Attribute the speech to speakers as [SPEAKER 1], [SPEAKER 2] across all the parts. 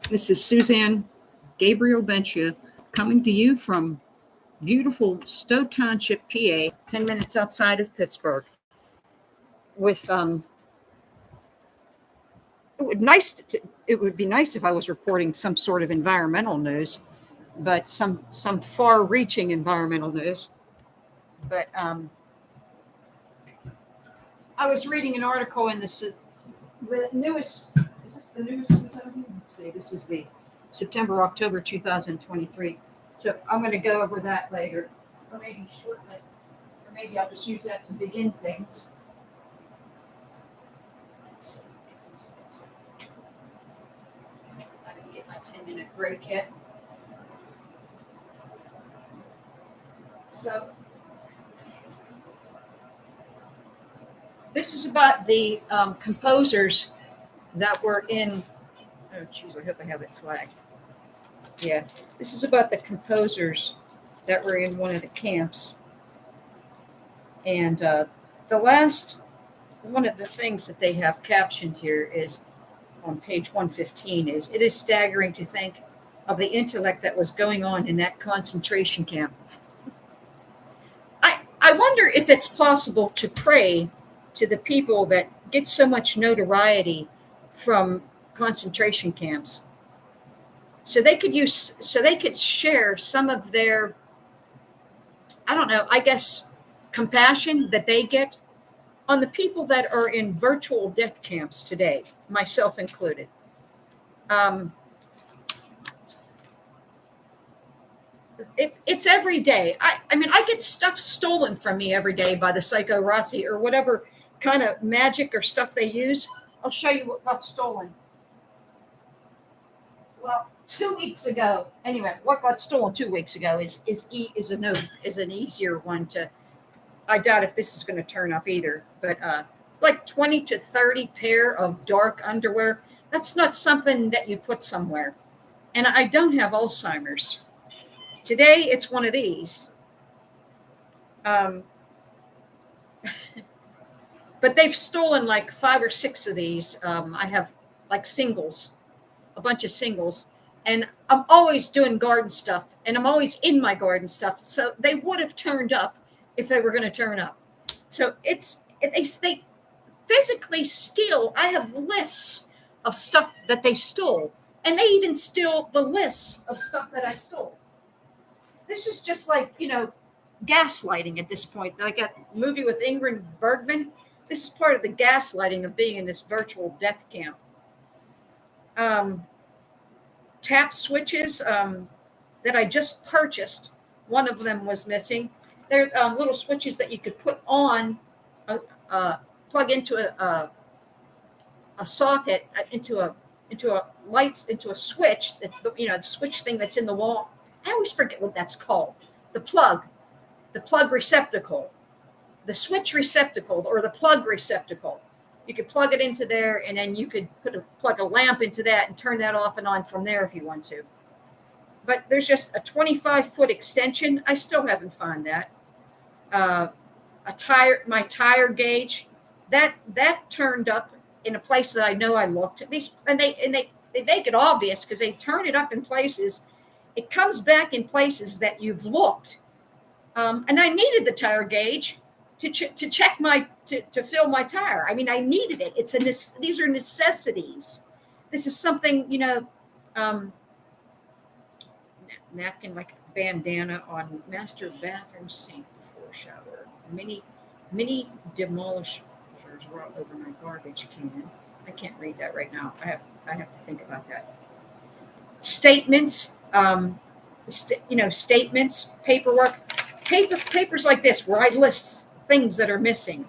[SPEAKER 1] This is Suzanne Gabriel Benchia coming to you from beautiful Stowe Township, PA, 10 minutes outside of Pittsburgh. With it would be nice if I was reporting some sort of environmental news, but some far-reaching environmental news. But I was reading an article in the newest. Is this the newest? Let's see. This is the September, October 2023. So I'm going to go over that later, or maybe shortly, or maybe I'll just use that to begin things. Let's see. I didn't get my 10-minute break yet. So this is about the composers that were in. Oh, geez, I hope I have it flagged. Yeah, this is about the composers that were in one of the camps. And one of the things that they have captioned here is on page 115 is, "It is staggering to think of the intellect that was going on in that concentration camp." I wonder if it's possible to pray to the people that get so much notoriety from concentration camps. So they could share some of their, I don't know, I guess, compassion that they get on the people that are in virtual death camps today, myself included. It's every day. I mean, I get stuff stolen from me every day by the psycho-Razzi or whatever kind of magic or stuff they use. I'll show you what got stolen. Well, 2 weeks ago, anyway, what got stolen 2 weeks ago is an easier one to. I doubt if this is going to turn up either, but like 20 to 30 pair of dark underwear. That's not something that you put somewhere. And I don't have Alzheimer's. Today, it's one of these. But they've stolen like 5 or 6 of these. I have like singles, a bunch of singles. And I'm always doing garden stuff, and I'm always in my garden stuff. So they would have turned up if they were going to turn up. So they physically steal. I have lists of stuff that they stole, and they even steal the lists of stuff that I stole. This is just like, gaslighting at this point. Like that movie with Ingrid Bergman. This is part of the gaslighting of being in this virtual death camp. Tap switches that I just purchased. One of them was missing. They're little switches that you could put on, plug into a socket, into a lights, into a switch. The switch thing that's in the wall. I always forget what that's called. The plug receptacle, the switch receptacle, or the plug receptacle. You could plug it into there, and then you could plug a lamp into that and turn that off and on from there if you want to. But there's just a 25-foot extension. I still haven't found that. My tire gauge, that turned up in a place that I know I looked. And they make it obvious because they turn it up in places. It comes back in places that you've looked. And I needed the tire gauge to check to fill my tire. I mean, I needed it. These are necessities. This is something, napkin, like a bandana on master bathroom sink before shower. Mini demolishers were all over my garbage can. I can't read that right now. I have to think about that. Statements, statements, paperwork, papers like this where I list things that are missing.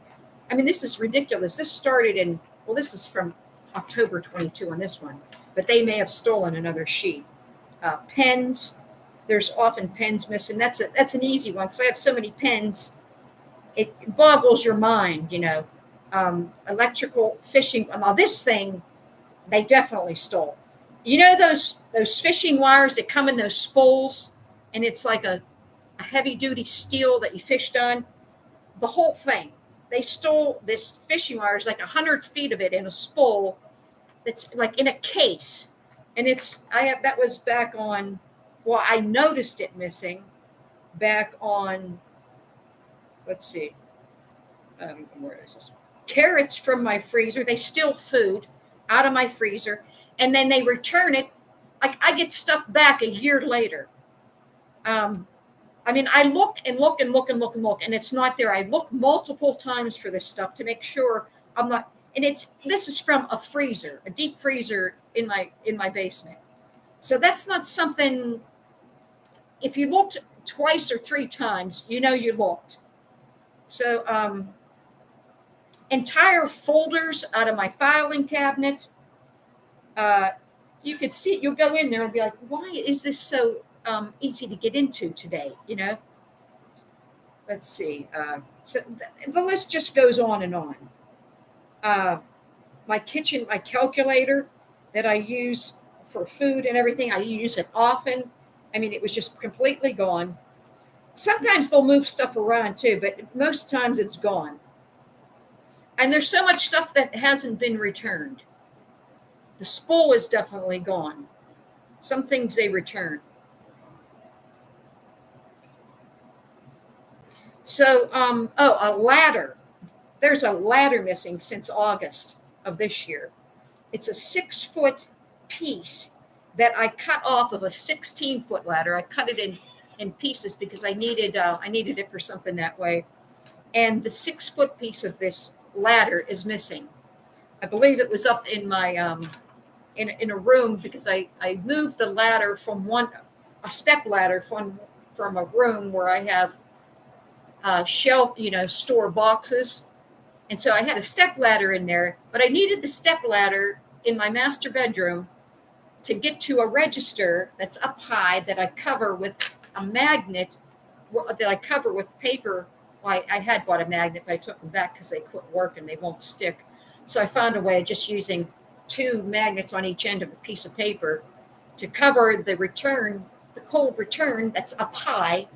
[SPEAKER 1] I mean, this is ridiculous. This started this is from October 22 on this one, but they may have stolen another sheet. Pens, there's often pens missing. That's an easy one because I have so many pens. It boggles your mind, Electrical fishing. Now this thing, they definitely stole. Those fishing wires that come in those spools, and it's like a heavy duty steel that you fished on. The whole thing. They stole this fishing wire. There's like 100 feet of it in a spool that's like in a case. And that was back on, well, I noticed it missing back on, let's see, where is this? Carrots from my freezer. They steal food out of my freezer, and then they return it. I get stuff back a year later. I mean, I look and look and look and look and look, and it's not there. I look multiple times for this stuff to make sure I'm not. And this is from a freezer, a deep freezer in my basement. So that's not something. If you looked twice or three times, you know you looked. So entire folders out of my filing cabinet. You could see, you'll go in there and be like, why is this so easy to get into today? You know, let's see. So the list just goes on and on. My kitchen, my calculator that I use for food and everything, I use it often. I mean, it was just completely gone. Sometimes they'll move stuff around too, but most times it's gone. And there's so much stuff that hasn't been returned. The spool is definitely gone. Some things they return. So, a ladder. There's a ladder missing since August of this year. It's a 6-foot piece that I cut off of a 16-foot ladder. I cut it in pieces because I needed it for something that way. And the 6-foot piece of this ladder is missing. I believe it was up in my in a room because I moved the ladder from a step ladder from a room where I have shelf, store boxes. And so I had a step ladder in there, but I needed the step ladder in my master bedroom to get to a register that's up high that I cover with a magnet, that I cover with paper. Well, I had bought a magnet, but I took them back because they quit working. They won't stick. So I found a way of just using 2 magnets on each end of a piece of paper to cover the cold return that's up high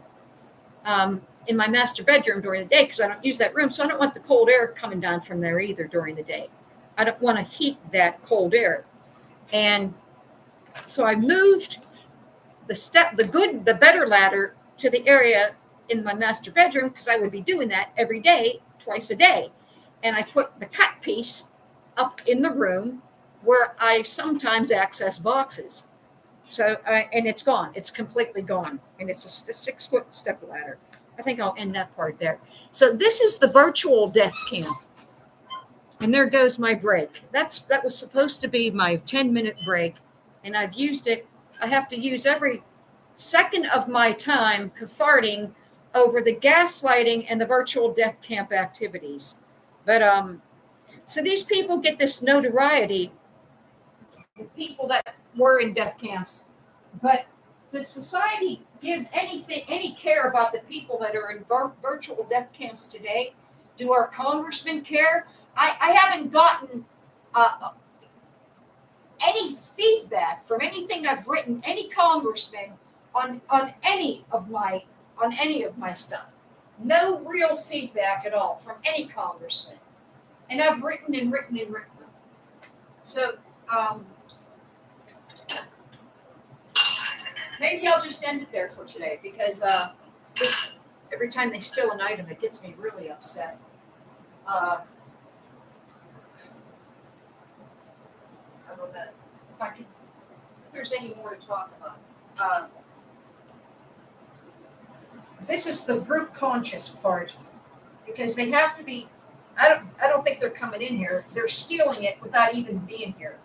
[SPEAKER 1] in my master bedroom during the day, because I don't use that room. So I don't want the cold air coming down from there either during the day. I don't want to heat that cold air. And so I moved the better ladder to the area in my master bedroom because I would be doing that every day, twice a day. And I put the cut piece up in the room where I sometimes access boxes. So, and it's gone. It's completely gone. And it's a 6-foot step ladder. I think I'll end that part there. So this is the virtual death camp. And there goes my break. That was supposed to be my 10-minute break. And I've used it. I have to use every second of my time catharting over the gaslighting and the virtual death camp activities. But so these people get this notoriety, the people that were in death camps. But does society give any care about the people that are in virtual death camps today? Do our congressmen care? I haven't gotten any feedback from anything I've written, any congressman on any of my stuff. No real feedback at all from any congressman. And I've written and written and written. So maybe I'll just end it there for today, because every time they steal an item, it gets me really upset. I don't know if there's any more to talk about. This is the group conscious part, because they have to be. I don't think they're coming in here. They're stealing it without even being here.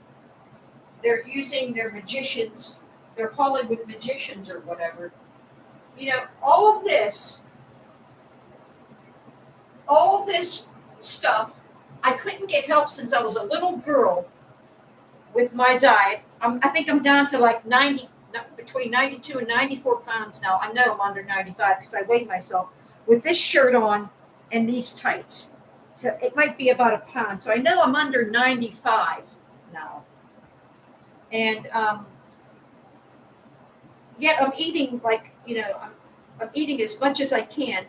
[SPEAKER 1] They're using their magicians, their Hollywood magicians or whatever. All of this stuff, I couldn't get help since I was a little girl with my diet. I think I'm down to like between 92 and 94 pounds now. I know I'm under 95 because I weighed myself with this shirt on and these tights. So it might be about a pound. So I know I'm under 95 now. And yet I'm eating I'm eating as much as I can.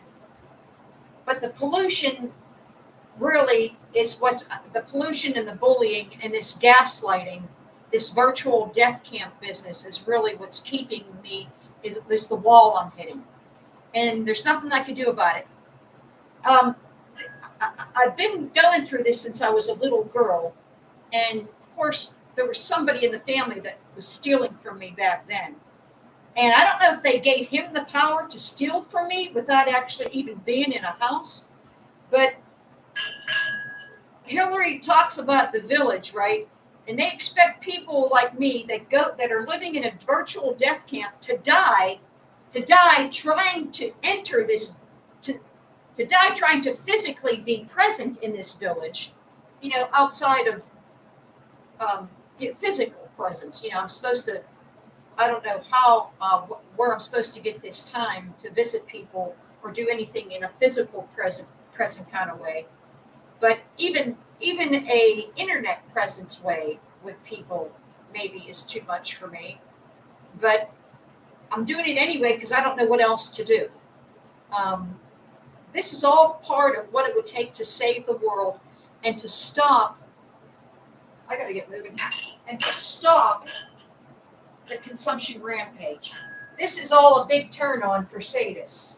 [SPEAKER 1] But the pollution really is the pollution and the bullying and this gaslighting this virtual death camp business is really what's keeping me, is the wall I'm hitting. And there's nothing I can do about it. I've been going through this since I was a little girl. And of course, there was somebody in the family that was stealing from me back then. And I don't know if they gave him the power to steal from me without actually even being in a house. But Hillary talks about the village, right? And they expect people like me that are living in a virtual death camp to die trying to enter this, to die trying to physically be present in this village, outside of physical presence. I'm supposed to, I don't know how, where I'm supposed to get this time to visit people or do anything in a physical present kind of way. But even a internet presence way with people maybe is too much for me. But I'm doing it anyway because I don't know what else to do. This is all part of what it would take to save the world and to stop. I got to get moving. And to stop the consumption rampage. This is all a big turn on for sadists.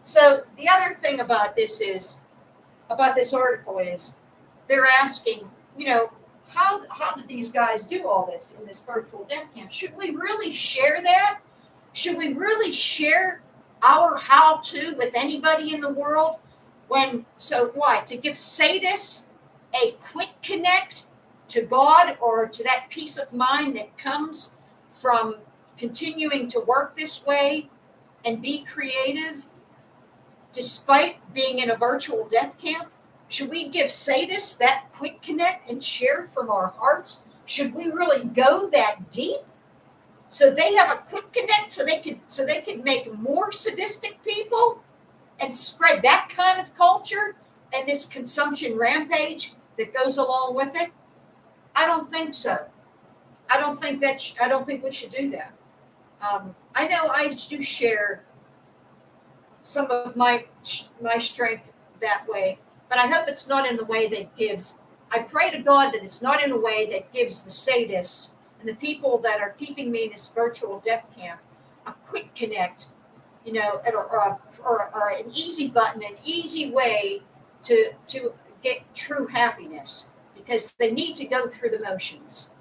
[SPEAKER 1] So the other thing about this article is they're asking, how did these guys do all this in this virtual death camp? Should we really share that? Should we really share our how-to with anybody in the world? To give sadists a quick connect to God or to that peace of mind that comes from continuing to work this way and be creative despite being in a virtual death camp? Should we give sadists that quick connect and share from our hearts? Should we really go that deep so they have a quick connect so they can make more sadistic people and spread that kind of culture and this consumption rampage that goes along with it? I don't think so. I don't think we should do that. I know I do share some of my strength that way, but I hope it's not in the way that gives. I pray to God that it's not in a way that gives the sadists and the people that are keeping me in this virtual death camp a quick connect, or an easy button, an easy way to get true happiness, because they need to go through the motions.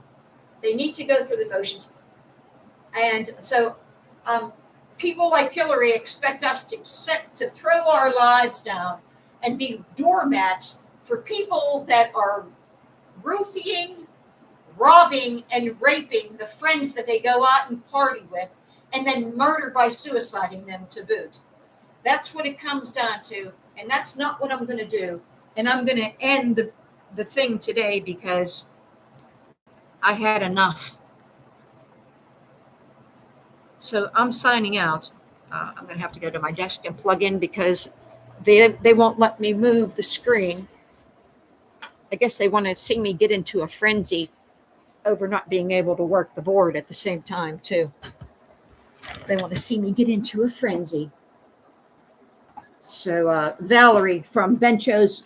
[SPEAKER 1] And so people like Hillary expect us to throw our lives down and be doormats for people that are roofing, robbing, and raping the friends that they go out and party with, and then murder by suiciding them to boot. That's what it comes down to, and that's not what I'm going to do. And I'm going to end the thing today because I had enough. So I'm signing out. I'm going to have to go to my desk and plug in because they won't let me move the screen. I guess they want to see me get into a frenzy over not being able to work the board at the same time, too. They want to see me get into a frenzy. So Valerie from Bencho's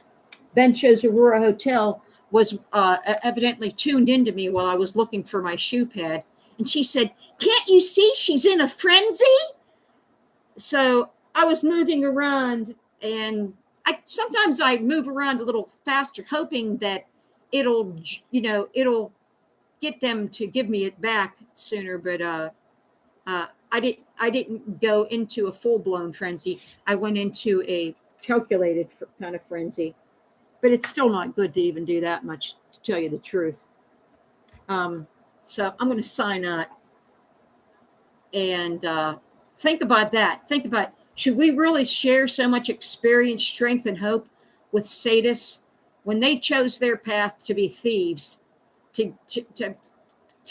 [SPEAKER 1] Aurora Hotel was evidently tuned into me while I was looking for my shoe pad. And she said, "Can't you see she's in a frenzy?" So I was moving around, and sometimes I move around a little faster, hoping that it'll get them to give me it back sooner. But I didn't go into a full-blown frenzy. I went into a calculated kind of frenzy. But it's still not good to even do that much, to tell you the truth. So I'm going to sign out and think about that. Think about, should we really share so much experience, strength, and hope with sadists when they chose their path to be thieves, to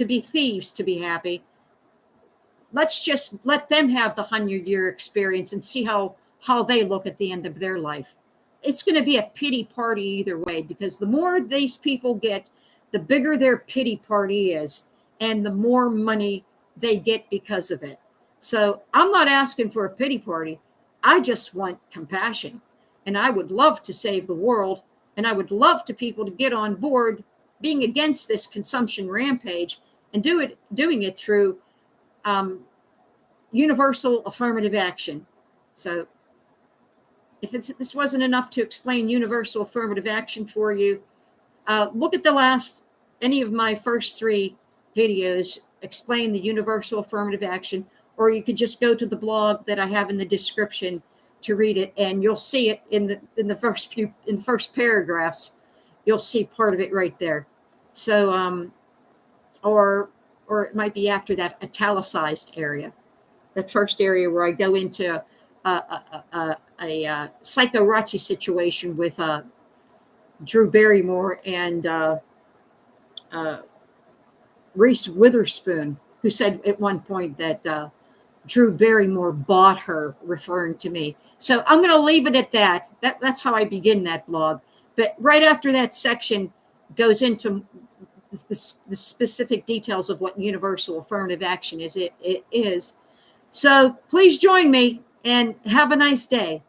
[SPEAKER 1] be thieves, to be happy? Let's just let them have the 100-year experience and see how they look at the end of their life. It's going to be a pity party either way, because the more these people get, the bigger their pity party is, and the more money they get because of it. So I'm not asking for a pity party. I just want compassion. And I would love to save the world, and I would love to people to get on board being against this consumption rampage and doing it through universal affirmative action. So if this wasn't enough to explain universal affirmative action for you, look at any of my first 3 videos explain the universal affirmative action, or you could just go to the blog that I have in the description to read it, and you'll see it in the first paragraphs. You'll see part of it right there. So, or it might be after that italicized area, that first area where I go into a psycho-Nazi situation with Drew Barrymore and Reese Witherspoon, who said at one point that Drew Barrymore bought her, referring to me. So I'm going to leave it at that. That's how I begin that blog. But right after that section goes into the specific details of what universal affirmative action is. So please join me and have a nice day.